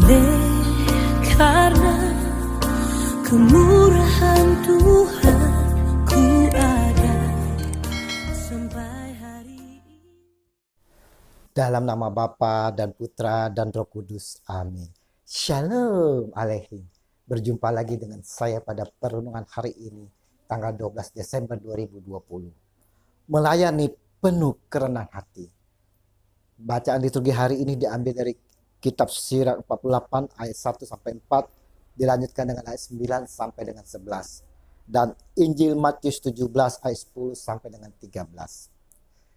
Oleh karena kemurahan Tuhan ku ada sampai hari ini. Dalam nama Bapa dan Putra dan Roh Kudus. Amin. Shalom Aleichem. Berjumpa lagi dengan saya pada perenungan hari ini, tanggal 12 Desember 2020. Melayani penuh kerendahan hati. Bacaan liturgi hari ini diambil dari Kitab Sirach 48 ayat 1 sampai 4, dilanjutkan dengan ayat 9 sampai dengan 11. Dan Injil Matius 17 ayat 10 sampai dengan 13.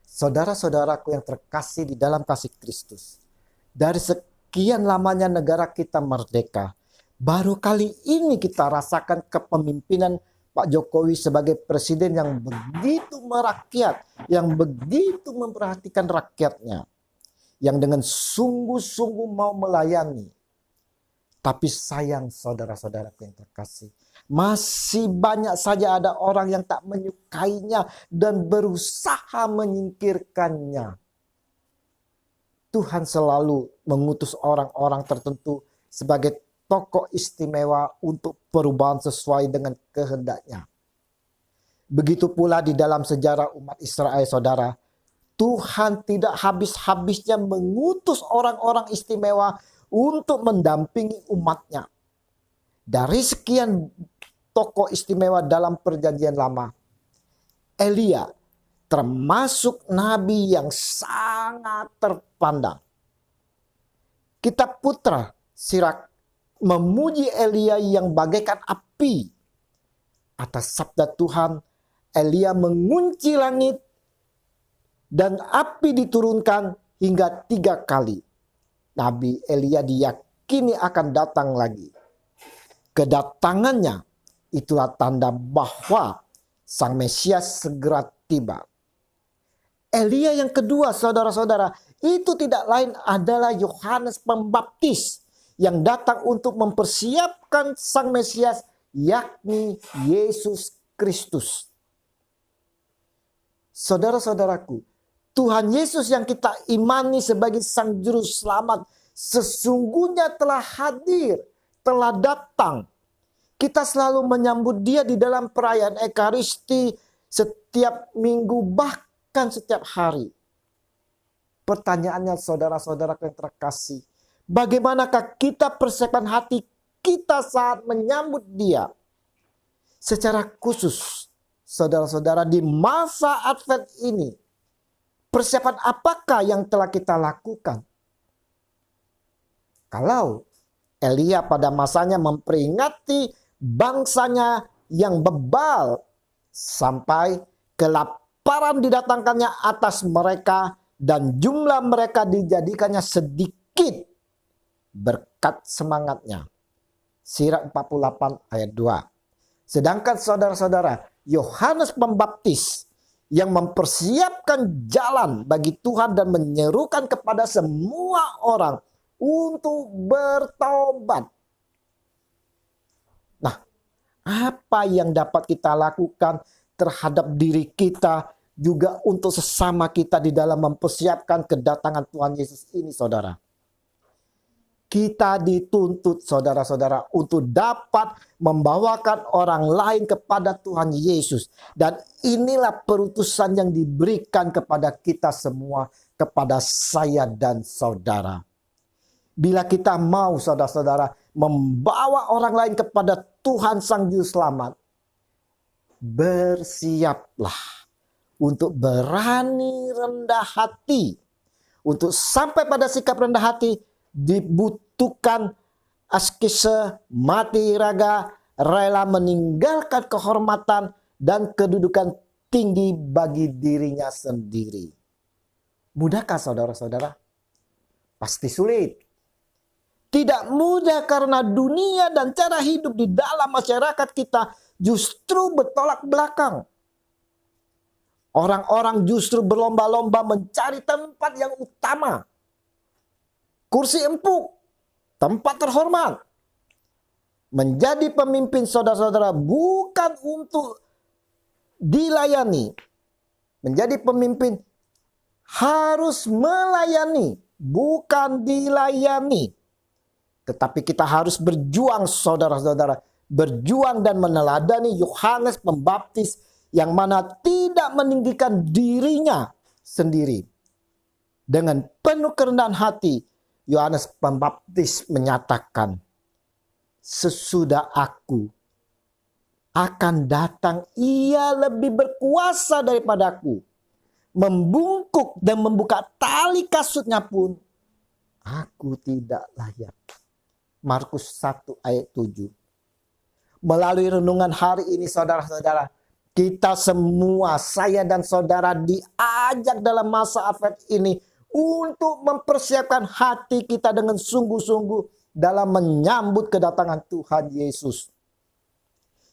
Saudara-saudaraku yang terkasih di dalam kasih Kristus, dari sekian lamanya negara kita merdeka, baru kali ini kita rasakan kepemimpinan Pak Jokowi sebagai presiden yang begitu merakyat, yang begitu memperhatikan rakyatnya, yang dengan sungguh-sungguh mau melayani. Tapi sayang saudara-saudaraku yang terkasih, masih banyak saja ada orang yang tak menyukainya dan berusaha menyingkirkannya. Tuhan selalu mengutus orang-orang tertentu sebagai tokoh istimewa untuk perubahan sesuai dengan kehendaknya. Begitu pula di dalam sejarah umat Israel, saudara. Tuhan tidak habis-habisnya mengutus orang-orang istimewa untuk mendampingi umatnya. Dari sekian tokoh istimewa dalam perjanjian lama, Elia termasuk nabi yang sangat terpandang. Kitab Putra Sirach memuji Elia yang bagaikan api. Atas sabda Tuhan, Elia mengunci langit dan api diturunkan hingga 3 kali. Nabi Elia diyakini akan datang lagi. Kedatangannya itulah tanda bahwa Sang Mesias segera tiba. Elia yang kedua, saudara-saudara, itu tidak lain adalah Yohanes Pembaptis yang datang untuk mempersiapkan Sang Mesias, yakni Yesus Kristus. Saudara-saudaraku, Tuhan Yesus yang kita imani sebagai Sang Juru Selamat sesungguhnya telah hadir, telah datang. Kita selalu menyambut Dia di dalam perayaan Ekaristi setiap minggu, bahkan setiap hari. Pertanyaannya saudara-saudara yang terkasih, bagaimanakah kita persiapkan hati kita saat menyambut Dia? Secara khusus, saudara-saudara, di masa Advent ini, persiapan apakah yang telah kita lakukan? Kalau Elia pada masanya memperingati bangsanya yang bebal sampai kelaparan didatangkannya atas mereka dan jumlah mereka dijadikannya sedikit berkat semangatnya. Sirach 48 ayat 2. Sedangkan saudara-saudara, Yohanes Pembaptis yang mempersiapkan jalan bagi Tuhan dan menyerukan kepada semua orang untuk bertobat. Nah, apa yang dapat kita lakukan terhadap diri kita, juga untuk sesama kita di dalam mempersiapkan kedatangan Tuhan Yesus ini, saudara? Kita dituntut, saudara-saudara, untuk dapat membawakan orang lain kepada Tuhan Yesus. Dan inilah perutusan yang diberikan kepada kita semua, kepada saya dan saudara. Bila kita mau, saudara-saudara, membawa orang lain kepada Tuhan Sang Juru Selamat, bersiaplah untuk berani rendah hati. Untuk sampai pada sikap rendah hati, dibutuhkan askese, mati raga, rela meninggalkan kehormatan dan kedudukan tinggi bagi dirinya sendiri. Mudahkah saudara-saudara? Pasti sulit. Tidak mudah karena dunia dan cara hidup di dalam masyarakat kita justru bertolak belakang. Orang-orang justru berlomba-lomba mencari tempat yang utama. Kursi empuk, tempat terhormat. Menjadi pemimpin, saudara-saudara, bukan untuk dilayani. Menjadi pemimpin harus melayani, bukan dilayani. Tetapi kita harus berjuang saudara-saudara. Berjuang dan meneladani Yohanes Pembaptis yang mana tidak meninggikan dirinya sendiri. Dengan penuh kerendahan hati, Yohanes Pembaptis menyatakan, sesudah aku akan datang, ia lebih berkuasa daripadaku. Membungkuk dan membuka tali kasutnya pun aku tidak layak. Markus 1 ayat 7. Melalui renungan hari ini saudara-saudara, kita semua, saya dan saudara diajak dalam masa Advent ini untuk mempersiapkan hati kita dengan sungguh-sungguh dalam menyambut kedatangan Tuhan Yesus.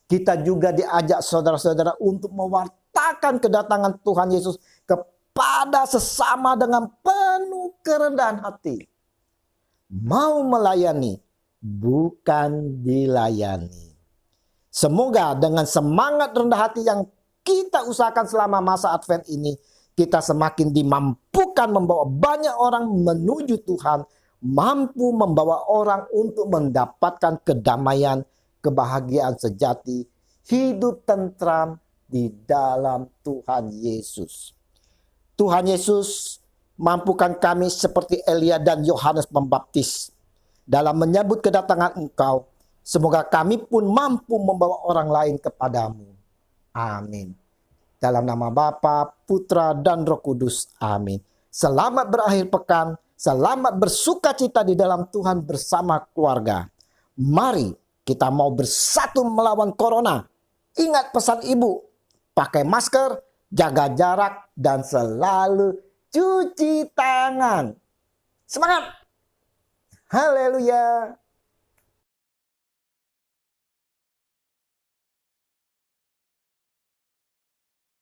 Kita juga diajak saudara-saudara untuk mewartakan kedatangan Tuhan Yesus kepada sesama dengan penuh kerendahan hati. Mau melayani, bukan dilayani. Semoga dengan semangat rendah hati yang kita usahakan selama masa Advent ini, kita semakin dimampukan membawa banyak orang menuju Tuhan, mampu membawa orang untuk mendapatkan kedamaian, kebahagiaan sejati, hidup tentram di dalam Tuhan Yesus. Tuhan Yesus mampukan kami seperti Elia dan Yohanes Pembaptis dalam menyambut kedatangan Engkau. Semoga kami pun mampu membawa orang lain kepadamu. Amin. Dalam nama Bapa, Putra, dan Roh Kudus. Amin. Selamat berakhir pekan. Selamat bersukacita di dalam Tuhan bersama keluarga. Mari kita mau bersatu melawan corona. Ingat pesan Ibu. Pakai masker, jaga jarak, dan selalu cuci tangan. Semangat! Haleluya!